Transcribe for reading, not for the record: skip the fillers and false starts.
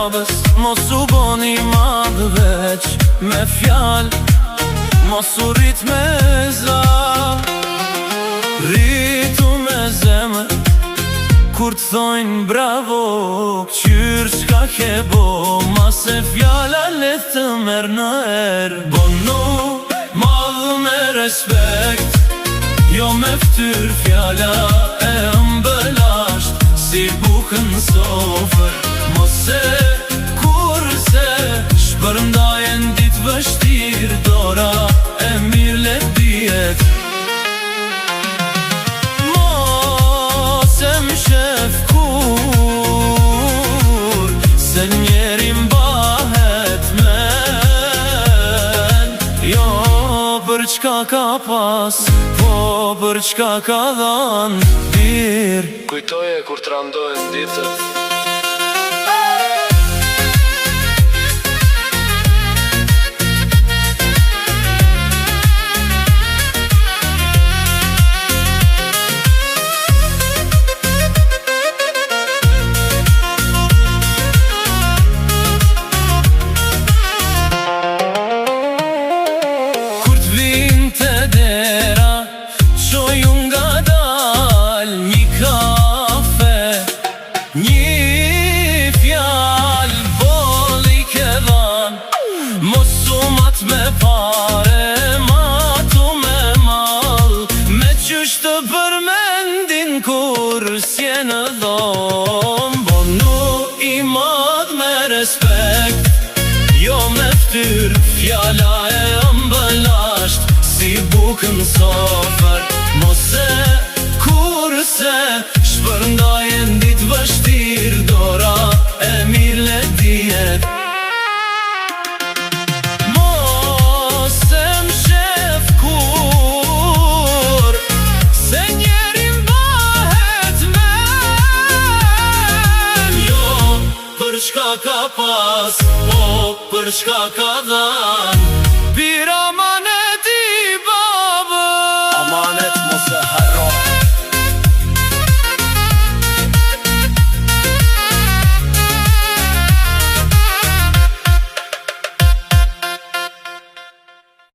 babës, mos u boni madhë veç me fjal, mos u rrit me za. Rritu me zemër, kur të thojnë bravo, këqyr qka ke bo, ma se fjala let të merë në erë. Bonu madhë me respekt, jo me ftyr fjala e ëmbëlasht, si bukën sofër, mose kurse shpërndajen dit vështir, dora e mirë let dijet. Mos e më shef kur, se njeri mbahet men, jo për qka ka pas, po për qka ka dhan dir. Kujtoje kur të randojnë ditët, një fjall boli ke dhan, mos u mat me pare, matu me mal, me qysh të përmendin kur s'je në dhom. Bonu i madh me respekt, jo me ftyr fjala e ëmbëlasht, si bukën sofër, mose kurse shpërndajen dit vështir, dora e mirë le dijet. Mos e më shef kur, se njeri mbahet men, jo për shka ka pas, po për shka ka dhan. Bira